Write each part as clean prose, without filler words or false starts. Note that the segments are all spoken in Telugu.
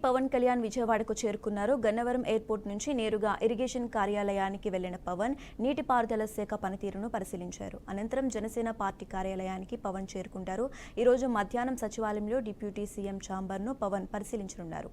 పవన్ కళ్యాణ్ విజయవాడకు చేరుకున్నారు. గన్నవరం ఎయిర్పోర్ట్ నుంచి నేరుగా ఇరిగేషన్ కార్యాలయానికి వెళ్లిన పవన్ నీటిపారుదల శాఖ పనితీరును పరిశీలించారు. అనంతరం జనసేన పార్టీ కార్యాలయానికి పవన్ చేరుకుంటారు. ఈ రోజు మధ్యాహ్నం సచివాలయంలో డిప్యూటీ సీఎం ఛాంబర్ను పవన్ పరిశీలించనున్నారు.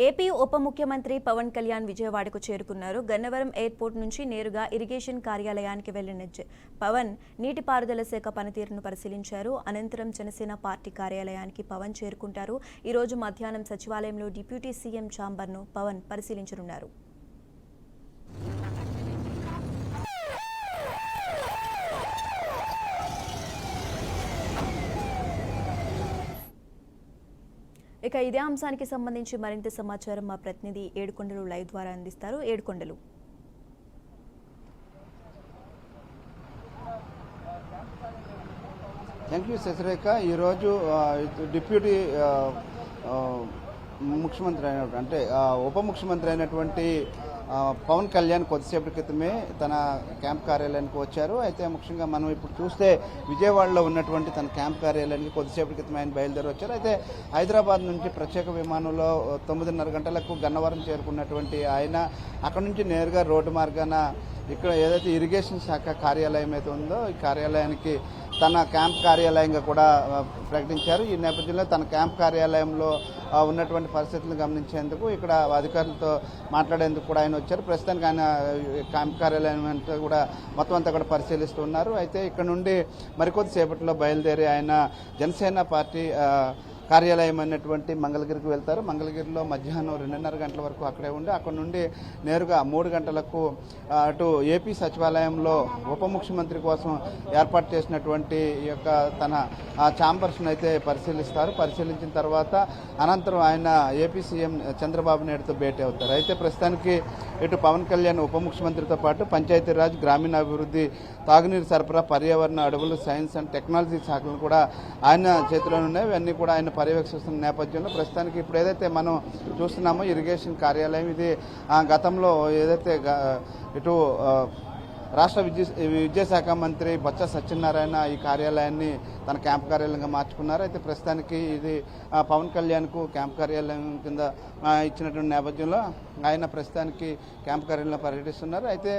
ఏపీ ఉప ముఖ్యమంత్రి పవన్ కళ్యాణ్ విజయవాడకు చేరుకున్నారు. గన్నవరం ఎయిర్పోర్ట్ నుంచి నేరుగా ఇరిగేషన్ కార్యాలయానికి వెళ్లిన పవన్ నీటిపారుదల శాఖ పనితీరును పరిశీలించారు. అనంతరం జనసేన పార్టీ కార్యాలయానికి పవన్ చేరుకుంటారు. ఈ రోజు మధ్యాహ్నం సచివాలయంలో డిప్యూటీ సీఎం ఛాంబర్ను పవన్ పరిశీలించనున్నారు. ఇక ఇదే అంశానికి సంబంధించి మరింత సమాచారం మా ప్రతినిధి ఏడుకొండలు లైవ్ ద్వారా అందిస్తారు. ఏడుకొండలు. Thank you Sasirekha. ఈరోజు డిప్యూటీ ముఖ్యమంత్రి అంటే ఉప ముఖ్యమంత్రి అయినటువంటి పవన్ కళ్యాణ్ కొద్దిసేపటి క్రితమే తన క్యాంప్ కార్యాలయానికి వచ్చారు. అయితే ముఖ్యంగా మనం ఇప్పుడు చూస్తే విజయవాడలో ఉన్నటువంటి తన క్యాంప్ కార్యాలయానికి కొద్దిసేపటి క్రితమే ఆయన బయలుదేరి వచ్చారు. అయితే హైదరాబాద్ నుంచి ప్రత్యేక విమానంలో 9:30 గంటలకు గన్నవరం చేరుకున్నటువంటి ఆయన అక్కడ నుంచి నేరుగా రోడ్డు మార్గాన ఇక్కడ ఏదైతే ఇరిగేషన్ శాఖ కార్యాలయం అయితే ఉందో ఈ కార్యాలయానికి తన క్యాంప్ కార్యాలయంగా కూడా ప్రకటించారు. ఈ నేపథ్యంలో తన క్యాంప్ కార్యాలయంలో ఉన్నటువంటి పరిస్థితులను గమనించేందుకు ఇక్కడ అధికారులతో మాట్లాడేందుకు కూడా ఆయన వచ్చారు. ప్రస్తుతానికి ఆయన క్యాంప్ కార్యాలయం అంతా కూడా మొత్తం అంతా కూడా పరిశీలిస్తున్నారు. అయితే ఇక్కడ నుండి మరికొద్ది సేపట్లో బయలుదేరి ఆయన జనసేన పార్టీ కార్యాలయం అయినటువంటి మంగళగిరికి వెళ్తారు. మంగళగిరిలో మధ్యాహ్నం 2:30 గంటల వరకు అక్కడే ఉండి అక్కడ నుండి నేరుగా 3 గంటలకు అటు ఏపీ సచివాలయంలో ఉప ముఖ్యమంత్రి కోసం ఏర్పాటు చేసినటువంటి ఈ యొక్క తన ఛాంబర్స్ను అయితే పరిశీలిస్తారు. పరిశీలించిన తర్వాత అనంతరం ఆయన ఏపీ సీఎం చంద్రబాబు నాయుడుతో భేటీ అవుతారు. అయితే ప్రస్తుతానికి ఇటు పవన్ కళ్యాణ్ ఉప ముఖ్యమంత్రితో పాటు పంచాయతీరాజ్, గ్రామీణాభివృద్ధి, తాగునీరు సరఫరా, పర్యావరణ, అడవులు, సైన్స్ అండ్ టెక్నాలజీ శాఖలు కూడా ఆయన చేతిలో ఉన్నాయి. ఇవన్నీ కూడా ఆయన పర్యవేక్షిస్తున్న నేపథ్యంలో ప్రస్తుతానికి ఇప్పుడు ఏదైతే మనం చూస్తున్నామో ఇరిగేషన్ కార్యాలయం ఇది గతంలో ఏదైతే ఇటు రాష్ట్ర విద్యాశాఖ మంత్రి బొత్స సత్యనారాయణ ఈ కార్యాలయాన్ని తన క్యాంప్ కార్యాలయంగా మార్చుకున్నారు. అయితే ప్రస్తుతానికి ఇది పవన్ కళ్యాణ్కు క్యాంప్ కార్యాలయం కింద ఇచ్చినటువంటి నేపథ్యంలో ఆయన ప్రస్తుతానికి క్యాంప్ కార్యాలయంలో పర్యటిస్తున్నారు. అయితే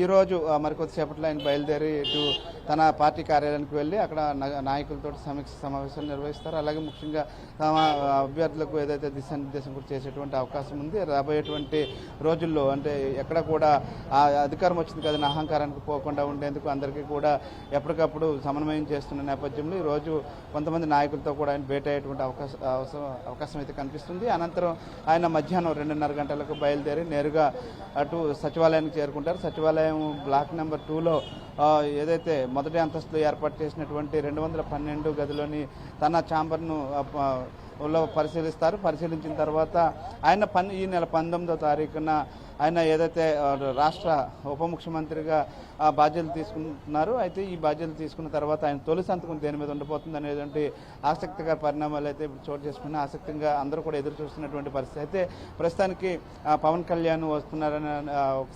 ఈరోజు మరికొద్దిసేపట్లో ఆయన బయలుదేరి ఇటు తన పార్టీ కార్యాలయానికి వెళ్ళి అక్కడ నాయకులతో సమీక్ష సమావేశాలు నిర్వహిస్తారు. అలాగే ముఖ్యంగా తమ అభ్యర్థులకు ఏదైతే దిశానిర్దేశం కూడా చేసేటువంటి అవకాశం ఉంది. రాబోయేటువంటి రోజుల్లో అంటే ఎక్కడ కూడా అధికారం వచ్చింది కదా అహంకారానికి పోకుండా ఉండేందుకు అందరికీ కూడా ఎప్పటికప్పుడు సమన్వయం చేస్తున్న నేపథ్యంలో ఈరోజు కొంతమంది నాయకులతో కూడా ఆయన భేటీ అయ్యేటువంటి అవకాశం అయితే కనిపిస్తుంది. అనంతరం ఆయన మధ్యాహ్నం 2:30 గంటలకు బయలుదేరి నేరుగా అటు సచివాలయానికి చేరుకుంటారు. సచివాలయం బ్లాక్ నెంబర్ 2లో ఏదైతే మొదటి అంతస్తులో ఏర్పాటు చేసినటువంటి 212 గదిలోని తన ఛాంబర్ను పరిశీలిస్తారు. పరిశీలించిన తర్వాత ఆయన ఈ నెల 19వ తారీఖున ఆయన ఏదైతే రాష్ట్ర ఉప ముఖ్యమంత్రిగా బాధ్యతలు తీసుకుంటున్నారు. అయితే ఈ బాధ్యతలు తీసుకున్న తర్వాత ఆయన తొలి సంతకం దేని మీద ఉండబోతుంది అనేటువంటి ఆసక్తికర పరిణామాలు అయితే ఇప్పుడు చోటు చేసుకున్న ఆసక్తిగా అందరూ కూడా ఎదురు చూస్తున్నటువంటి పరిస్థితి. అయితే ప్రస్తుతానికి పవన్ కళ్యాణ్ వస్తున్నారనే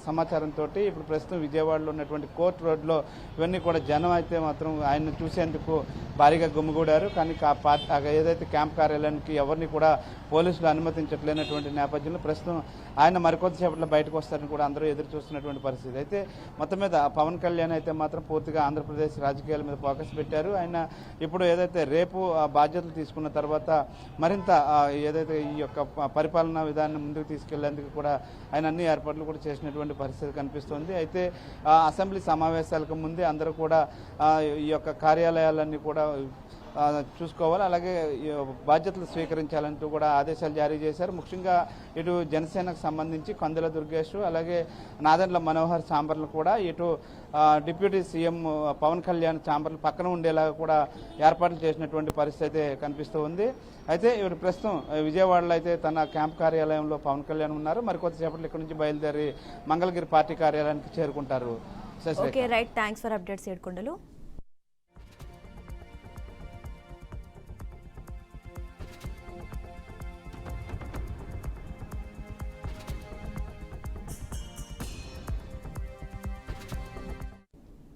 సమాచారంతో ఇప్పుడు ప్రస్తుతం విజయవాడలో ఉన్నటువంటి కోర్ట్ రోడ్లో ఇవన్నీ కూడా జనం అయితే మాత్రం ఆయన చూసేందుకు భారీగా గుమిగూడారు. కానీ ఏదైతే క్యాంప్ కార్యాలయానికి ఎవరిని కూడా పోలీసులు అనుమతించట్లేనటువంటి నేపథ్యంలో ప్రస్తుతం ఆయన మరికొద్దిసేపట్లో బయటకు వస్తారని కూడా అందరూ ఎదురు చూస్తున్నటువంటి పరిస్థితి. అయితే మొత్తం మీద పవన్ కళ్యాణ్ అయితే మాత్రం పూర్తిగా ఆంధ్రప్రదేశ్ రాజకీయాల మీద ఫోకస్ పెట్టారు. ఆయన ఇప్పుడు ఏదైతే రేపు బాధ్యతలు తీసుకున్న తర్వాత మరింత ఏదైతే ఈ యొక్క పరిపాలనా విధానాన్ని ముందుకు తీసుకెళ్లేందుకు కూడా ఆయన అన్ని ఏర్పాట్లు కూడా చేసినటువంటి పరిస్థితి కనిపిస్తుంది. అయితే అసెంబ్లీ సమావేశాలకు ముందే అందరూ కూడా ఈ యొక్క కార్యాలయాలన్నీ కూడా చూసుకోవాలి, అలాగే బాధ్యతలు స్వీకరించాలంటూ కూడా ఆదేశాలు జారీ చేశారు. ముఖ్యంగా ఇటు జనసేనకు సంబంధించి కందుల దుర్గేష్ అలాగే నాదెండ్ల మనోహర్ ఛాంబర్లు కూడా ఇటు డిప్యూటీ సీఎం పవన్ కళ్యాణ్ ఛాంబర్లు పక్కన ఉండేలాగా కూడా ఏర్పాట్లు చేసినటువంటి పరిస్థితి కనిపిస్తూ ఉంది. అయితే ఇప్పుడు ప్రస్తుతం విజయవాడలో అయితే తన క్యాంప్ కార్యాలయంలో పవన్ కళ్యాణ్ ఉన్నారు. మరికొద్దిసేపట్లో ఇక్కడి నుంచి బయలుదేరి మంగళగిరి పార్టీ కార్యాలయానికి చేరుకుంటారు. Sasirekha. Okay right, thanks for updates Yedukondalu.